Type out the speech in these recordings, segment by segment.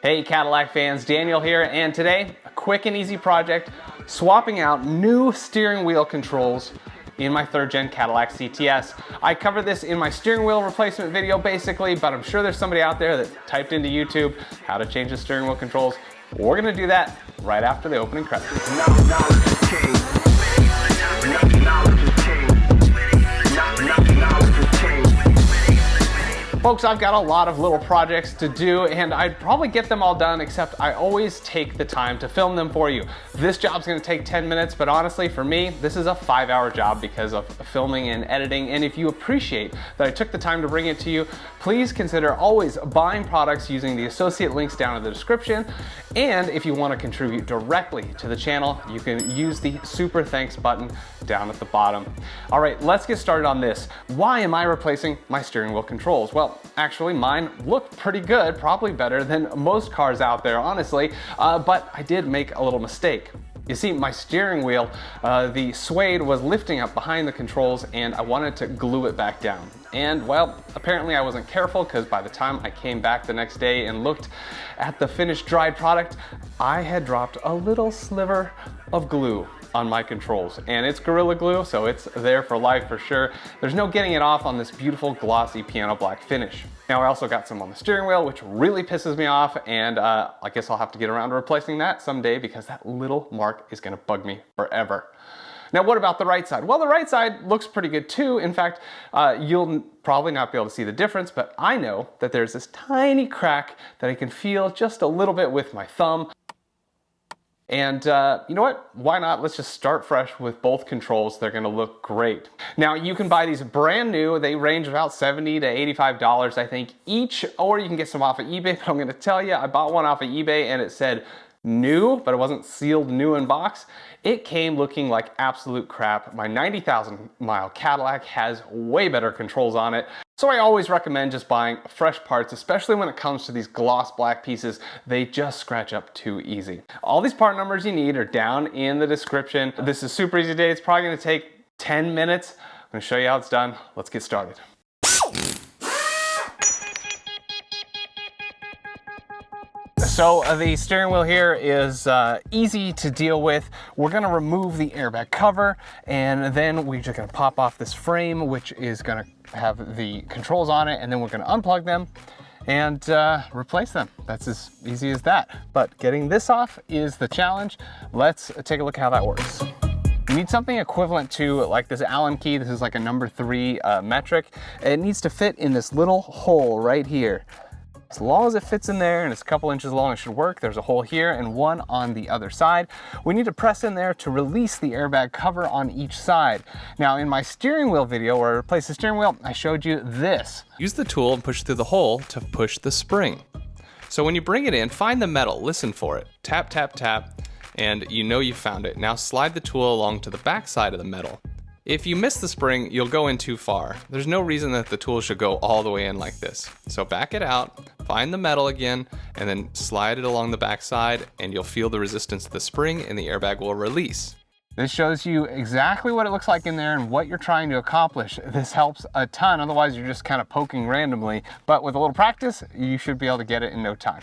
Hey Cadillac fans, Daniel here, and today, a quick and easy project, swapping out new steering wheel controls in my 3rd gen Cadillac CTS. I covered this in my steering wheel replacement video basically, but I'm sure there's somebody out there that typed into YouTube how to change the steering wheel controls. We're gonna do that right after the opening credits. Folks, I've got a lot of little projects to do and I'd probably get them all done, except I always take the time to film them for you. This job's gonna take 10 minutes, but honestly for me, this is a 5-hour job because of filming and editing. And if you appreciate that I took the time to bring it to you, please consider always buying products using the associate links down in the description. And if you wanna contribute directly to the channel, you can use the super thanks button down at the bottom. All right, let's get started on this. Why am I replacing my steering wheel controls? Well, actually mine looked pretty good, probably better than most cars out there, honestly, but I did make a little mistake. You see, my steering wheel, the suede was lifting up behind the controls and I wanted to glue it back down. And well, apparently I wasn't careful because by the time I came back the next day and looked at the finished dried product, I had dropped a little sliver of glue on my controls, and it's Gorilla Glue, so it's there for life for sure. There's no getting it off on this beautiful glossy piano black finish. Now I also got some on the steering wheel, which really pisses me off, and I guess I'll have to get around to replacing that someday because that little mark is gonna bug me forever. Now what about the right side? Well, the right side looks pretty good too. In fact, you'll probably not be able to see the difference, but I know that there's this tiny crack that I can feel just a little bit with my thumb. And you know what? Why not? Let's just start fresh with both controls. They're gonna look great. Now you can buy these brand new. They range about $70 to $85, I think, each, or you can get some off of eBay, but I'm gonna tell you, I bought one off of eBay and it said new, but it wasn't sealed new in box. It came looking like absolute crap. My 90,000 mile Cadillac has way better controls on it. So I always recommend just buying fresh parts, especially when it comes to these gloss black pieces. They just scratch up too easy. All these part numbers you need are down in the description. This is super easy today. It's probably gonna take 10 minutes. I'm gonna show you how it's done. Let's get started. So the steering wheel here is easy to deal with. We're gonna remove the airbag cover and then we're just gonna pop off this frame, which is gonna have the controls on it, and then we're gonna unplug them and replace them. That's as easy as that. But getting this off is the challenge. Let's take a look at how that works. You need something equivalent to like this Allen key. This is like a number 3 metric. It needs to fit in this little hole right here. As long as it fits in there and it's a couple inches long, it should work. There's a hole here and one on the other side. We need to press in there to release the airbag cover on each side. Now in my steering wheel video where I replaced the steering wheel, I showed you this. Use the tool and push through the hole to push the spring. So when you bring it in, find the metal, listen for it. Tap, tap, tap, and you know you found it. Now slide the tool along to the back side of the metal. If you miss the spring, you'll go in too far. There's no reason that the tool should go all the way in like this. So back it out, find the metal again, and then slide it along the back side, and you'll feel the resistance to the spring and the airbag will release. This shows you exactly what it looks like in there and what you're trying to accomplish. This helps a ton, otherwise you're just kind of poking randomly. But with a little practice, you should be able to get it in no time.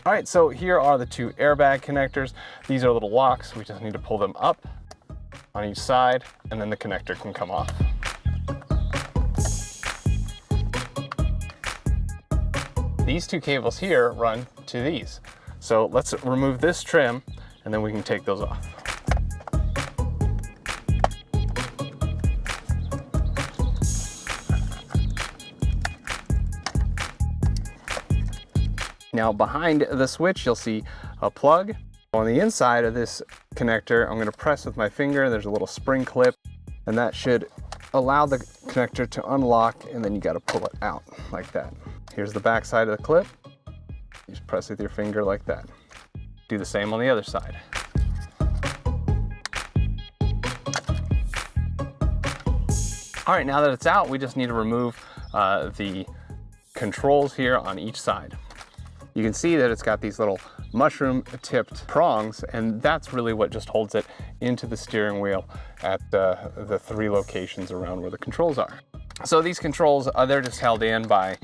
All right, so here are the 2 airbag connectors. These are little locks. We just need to pull them up on each side and then the connector can come off. These 2 cables here run to these. So let's remove this trim and then we can take those off. Now behind the switch, you'll see a plug. On the inside of this connector, I'm gonna press with my finger. There's a little spring clip, and that should allow the connector to unlock, and then you gotta pull it out like that. Here's the back side of the clip. You just press with your finger like that. Do the same on the other side. All right, now that it's out, we just need to remove the controls here on each side. You can see that it's got these little mushroom tipped prongs, and that's really what just holds it into the steering wheel at the 3 locations around where the controls are. So these controls, they're just held in by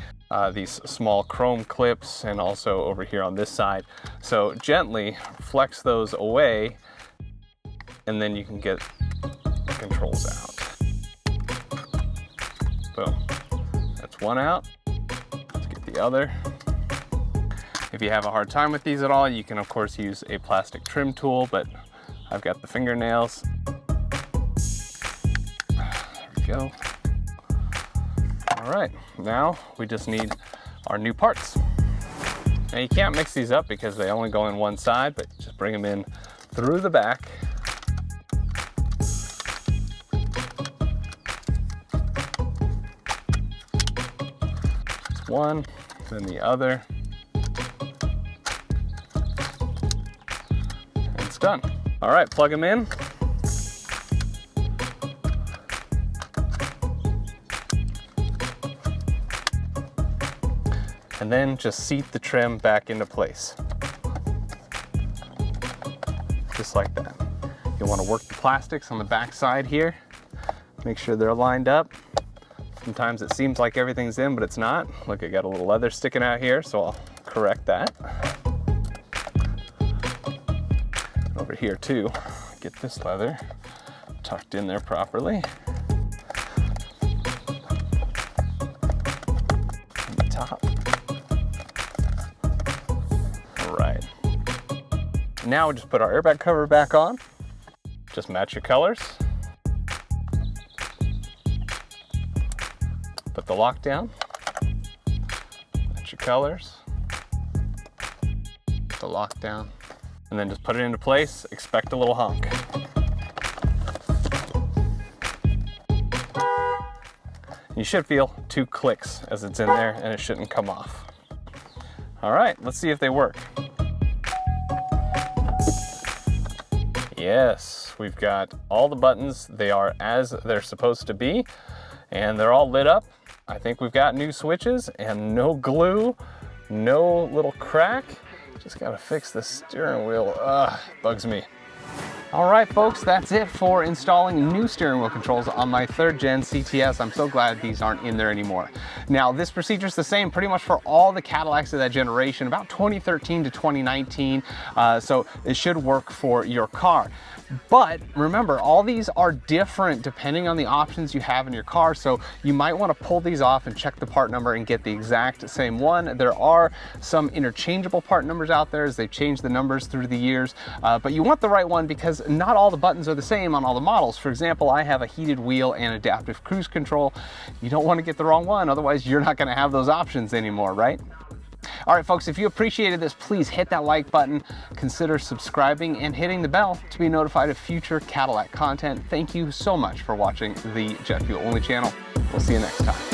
these small chrome clips, and also over here on this side. So gently flex those away, and then you can get the controls out. Boom. That's one out. Let's get the other. If you have a hard time with these at all, you can of course use a plastic trim tool, but I've got the fingernails. There we go. All right, now we just need our new parts. Now you can't mix these up because they only go in one side, but just bring them in through the back. Just one, then the other. And it's done. All right, plug them in. And then just seat the trim back into place. Just like that. You'll want to work the plastics on the back side here. Make sure they're lined up. Sometimes it seems like everything's in, but it's not. Look, I got a little leather sticking out here, so I'll correct that. Over here too, get this leather tucked in there properly. On the top. Right. Now we just put our airbag cover back on. Just match your colors. Put the lock down. Match your colors. Put the lock down. And then just put it into place. Expect a little honk. You should feel 2 clicks as it's in there, and it shouldn't come off. All right, let's see if they work. Yes, we've got all the buttons. They are as they're supposed to be, and they're all lit up. I think we've got new switches and no glue, no little crack. Just gotta fix the steering wheel. Bugs me. All right, folks, that's it for installing new steering wheel controls on my 3rd gen CTS. I'm so glad these aren't in there anymore. Now, this procedure is the same pretty much for all the Cadillacs of that generation, about 2013 to 2019, so it should work for your car. But remember, all these are different depending on the options you have in your car, so you might want to pull these off and check the part number and get the exact same one. There are some interchangeable part numbers out there as they've changed the numbers through the years, but you want the right one because not all the buttons are the same on all the models. For example, I have a heated wheel and adaptive cruise control. You don't want to get the wrong one, otherwise you're not going to have those options anymore, right? All right, folks, if you appreciated this, please hit that like button, consider subscribing and hitting the bell to be notified of future Cadillac content. Thank you so much for watching the Jet Fuel Only channel. We'll see you next time.